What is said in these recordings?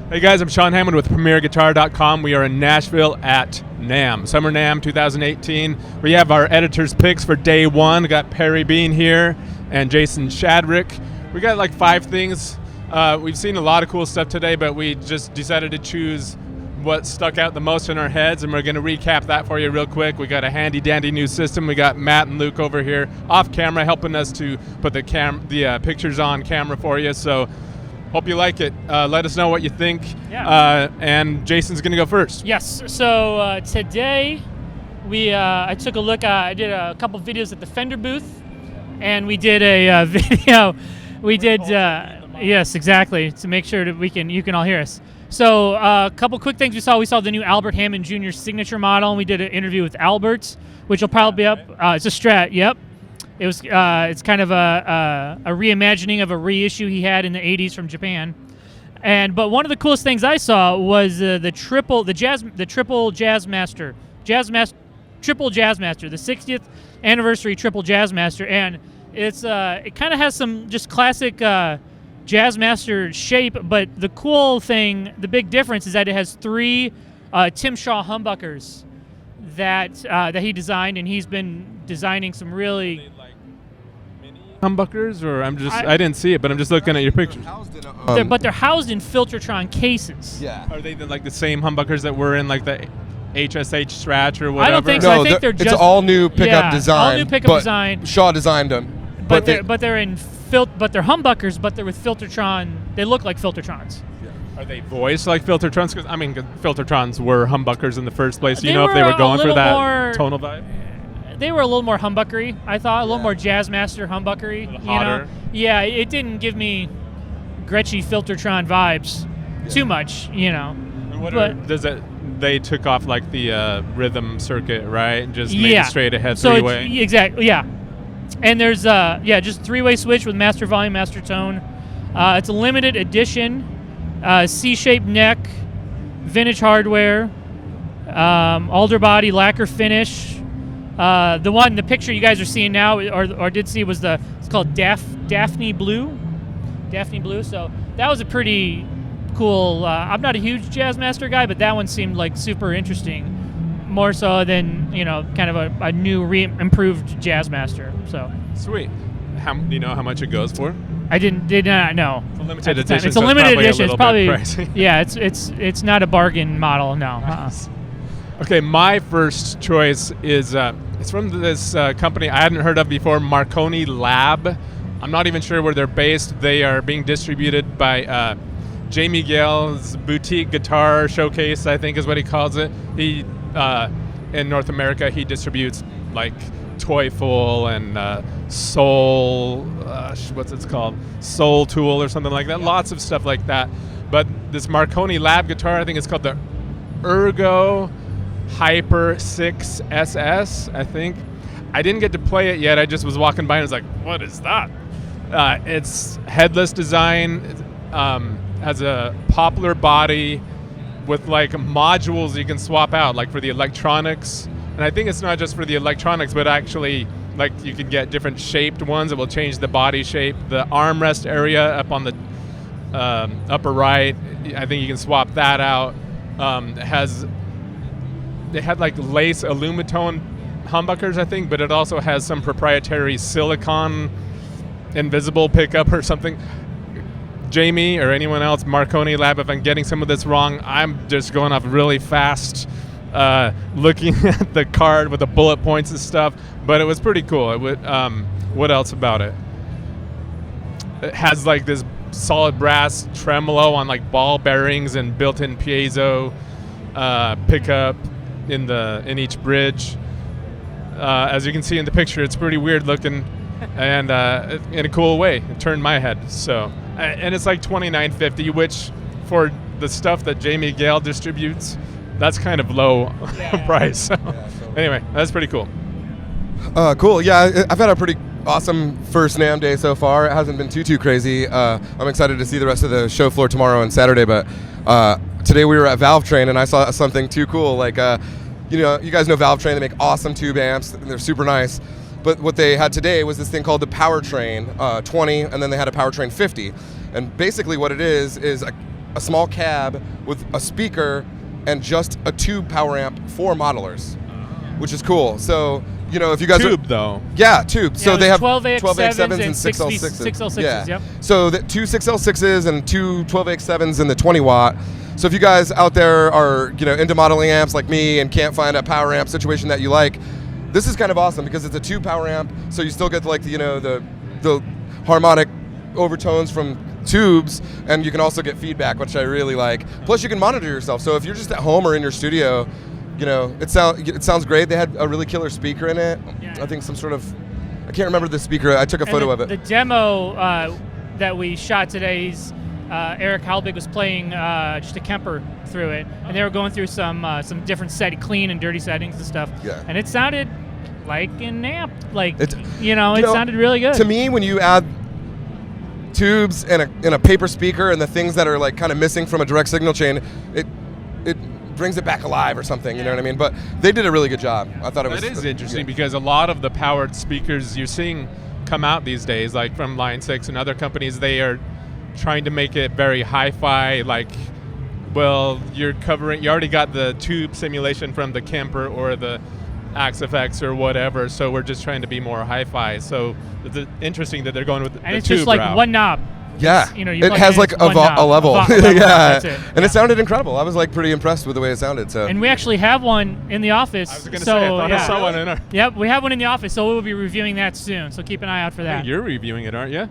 Hey guys, I'm Shawn Hammond with PremierGuitar.com. We are in Nashville at NAMM, Summer NAMM 2018. We have our editor's picks for day one. We got Perry Bean here and Jason Shadrick. We got like 5 things. We've seen a lot of cool stuff today, but we just decided to choose what stuck out the most in our heads, and we're going to recap that for you real quick. We got a handy dandy new system. We got Matt and Luke over here off camera helping us to put the pictures on camera for you. So hope you like it. Let us know what you think. Yeah. And Jason's going to go first. Yes. So today I took a look. I did a couple videos at the Fender booth, and we did a video. We did yes, exactly, to make sure that you can all hear us. So a couple quick things we saw. We saw the new Albert Hammond Jr. signature model, and we did an interview with Albert, which will probably be up. It's a Strat. Yep. It was. It's kind of a reimagining of a reissue he had in the '80s from Japan, but one of the coolest things I saw was the triple Jazzmaster, the 60th anniversary triple Jazzmaster, and it kind of has some just classic Jazzmaster shape, but the cool thing, the big difference is that it has 3 Tim Shaw humbuckers that he designed, and he's been designing some really humbuckers, or I didn't see it, but I'm just looking at your pictures. But they're housed in Filtertron cases. Yeah. Are they like the same humbuckers that were in like the HSH Strat or whatever? I don't think so. No, I think they're just it's all new pickup design. All new pickup design. Shaw designed them. But they're humbuckers, but they're with Filtertron. They look like Filtertrons. Are they voiced like Filtertrons? Because Filtertrons were humbuckers in the first place. Do you They know if they were going for that more tonal vibe? They were a little more humbuckery, I thought. A little more Jazzmaster humbuckery. A little hotter. Yeah, it didn't give me Gretschy Filtertron vibes too much, They took off like the rhythm circuit, right? And just made it straight ahead three-way. Exactly, yeah. And there's just 3-way switch with master volume, master tone. It's a limited edition, C-shaped neck, vintage hardware, alder body, lacquer finish. The picture you guys are seeing now, or did see, was it's called Daphne Blue. Daphne Blue. So that was a pretty cool. I'm not a huge Jazzmaster guy, but that one seemed like super interesting, more so than kind of a new improved Jazzmaster. So sweet. Do you know how much it goes for? I did not know. It's a limited edition. It's a limited edition. It's probably pricey. Yeah. It's not a bargain model. No. Okay, my first choice is it's from this company I hadn't heard of before, Marconi Lab. I'm not even sure where they're based. They are being distributed by Jamie Gale's Boutique Guitar Showcase, I think is what he calls it. He in North America, he distributes like Toyful and Soul, what's it called? Soul Tool or something like that. Lots of stuff like that. But this Marconi Lab guitar, I think it's called the Ergo Hyper 6 SS, I think. I didn't get to play it yet. I just was walking by and was like, what is that? It's headless design, has a poplar body with like modules you can swap out, like for the electronics. And I think it's not just for the electronics, but actually like you can get different shaped ones that will change the body shape. The armrest area up on the upper right, I think you can swap that out. It had like lace alumitone humbuckers, I think, but it also has some proprietary silicon invisible pickup or something. Jamie or anyone else, Marconi Lab, if I'm getting some of this wrong, I'm just going off really fast, looking at the card with the bullet points and stuff, but it was pretty cool. What else about it? It has like this solid brass tremolo on like ball bearings and built-in piezo pickup in each bridge. As you can see in the picture, it's pretty weird looking, and in a cool way. It turned my head. So, and it's like $29.50, which for the stuff that Jamie Gale distributes, that's kind of low price. So, anyway, that's pretty cool. Cool. Yeah, I've had a pretty awesome first NAMM day so far. It hasn't been too crazy. I'm excited to see the rest of the show floor tomorrow and Saturday, but today we were at Valve Train and I saw something too cool. Like, you guys know Valve Train, they make awesome tube amps and they're super nice. But what they had today was this thing called the Powertrain 20, and then they had a Powertrain 50. And basically what it is a small cab with a speaker and just a tube power amp for modelers, which is cool. So, you know, if you guys tube though. Yeah, tube. So they have 12AX7s and 6L6s. 6L6s, yeah. yep. So the 2 6L6s and 2 12AX7s and the 20 watt. So if you guys out there are, you know, into modeling amps like me and can't find a power amp situation that you like, this is kind of awesome because it's a tube power amp, so you still get like the, you know, the harmonic overtones from tubes, and you can also get feedback, which I really like. Plus you can monitor yourself. So if you're just at home or in your studio, you know, it sounds great. They had a really killer speaker in it. Yeah. I think some sort of, I can't remember the speaker. I took a photo of it. The demo that we shot today's, Eric Halbig was playing just a Kemper through it, and they were going through some different clean and dirty settings and stuff. Yeah. And it sounded like an amp, like it sounded really good. To me, when you add tubes and a paper speaker and the things that are like kind of missing from a direct signal chain, it brings it back alive or something. You know what I mean? But they did a really good job. I thought it was. That is interesting because a lot of the powered speakers you're seeing come out these days, like from Line 6 and other companies, they are trying to make it very hi-fi, like, well, you already got the tube simulation from the Kemper or the AXFX or whatever, so we're just trying to be more hi-fi. So it's interesting that they're going with the tube route. And it's just like one knob. Yeah, you it has like a level. Yeah, that's it. And it sounded incredible. I was like pretty impressed with the way it sounded. So. And we actually have one in the office. I was going to say, I thought I saw one in our... Yep, we have one in the office, so we'll be reviewing that soon. So keep an eye out for that. You're reviewing it, aren't you?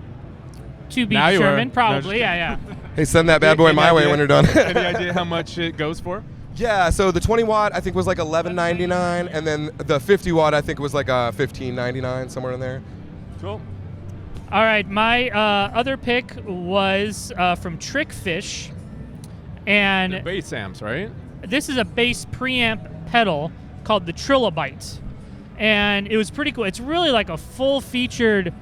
To be determined, probably. No, yeah. Hey, send that bad boy my way when you're done. Any idea how much it goes for? Yeah, so the 20 watt I think was like $11.99, and then the 50 watt I think was like $15.99, somewhere in there. Cool. All right, my other pick was from Trickfish, and the bass amps, right? This is a bass preamp pedal called the Trilobite, and it was pretty cool. It's really like a full-featured.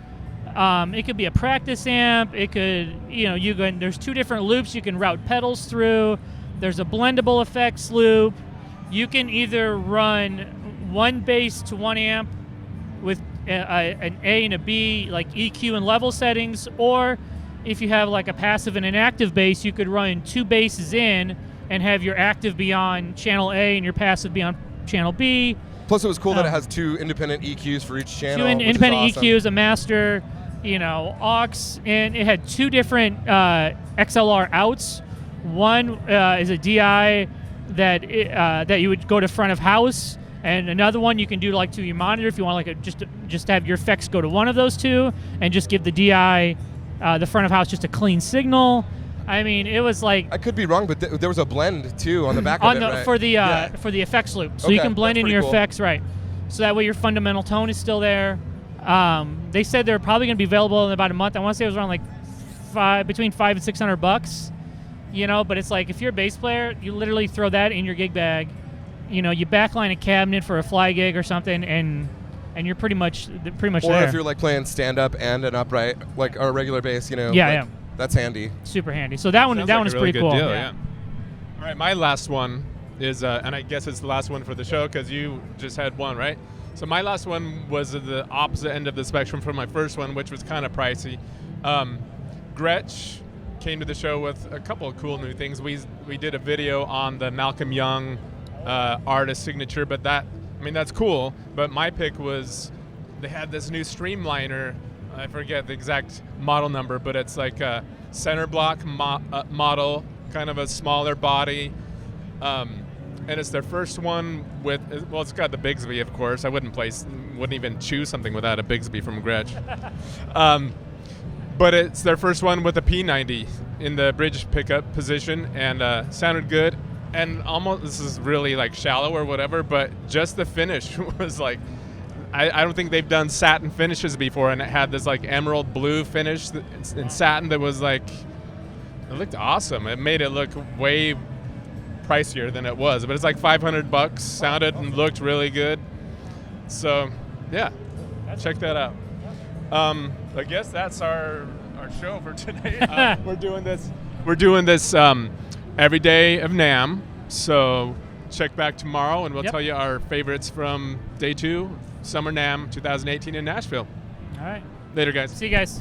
It could be a practice amp. It could, there's two different loops you can route pedals through. There's a blendable effects loop. You can either run one bass to one amp with an A and a B, like EQ and level settings, or if you have like a passive and an active bass, you could run two basses in and have your active be on channel A and your passive be on channel B. Plus, it was cool that it has two independent EQs for each channel. Two independent EQs, a master, aux, and it had two different XLR outs. One is a DI that you would go to front of house, and another one you can do like to your monitor if you want like just have your effects go to one of those two, and just give the DI, the front of house, just a clean signal. I mean, it was like, I could be wrong, but there was a blend too on the back of it, right? for the effects loop, so you can blend in your effects, right? So that way your fundamental tone is still there. They said they're probably going to be available in about a month. I want to say it was around like between $500 and $600. But it's like if you're a bass player, you literally throw that in your gig bag. You backline a cabinet for a fly gig or something, and you're pretty much there. Or if you're like playing stand up and an upright, like a regular bass, Yeah. That's handy. Super handy. So that one is really pretty cool. Deal, yeah. All right, my last one is, and I guess it's the last one for the show because you just had one, right? So my last one was the opposite end of the spectrum from my first one, which was kind of pricey. Gretsch came to the show with a couple of cool new things. We did a video on the Malcolm Young artist signature, but that's cool. But my pick was they had this new Streamliner. I forget the exact model number, but it's like a center block model, kind of a smaller body. And it's their first one with, well, it's got the Bigsby, of course. I wouldn't even choose something without a Bigsby from Gretsch. But it's their first one with a P90 in the bridge pickup position, and sounded good. And almost, this is really like shallow or whatever, but just the finish was like, I don't think they've done satin finishes before, and it had this like emerald blue finish in satin that was like, it looked awesome. It made it look way pricier than it was, but it's like $500. Sounded and looked really good. So yeah, check that out. I guess that's our show for today. We're doing this every day of NAMM. So check back tomorrow, and we'll tell you our favorites from day 2, Summer NAMM 2018 in Nashville. All right. Later, guys. See you guys.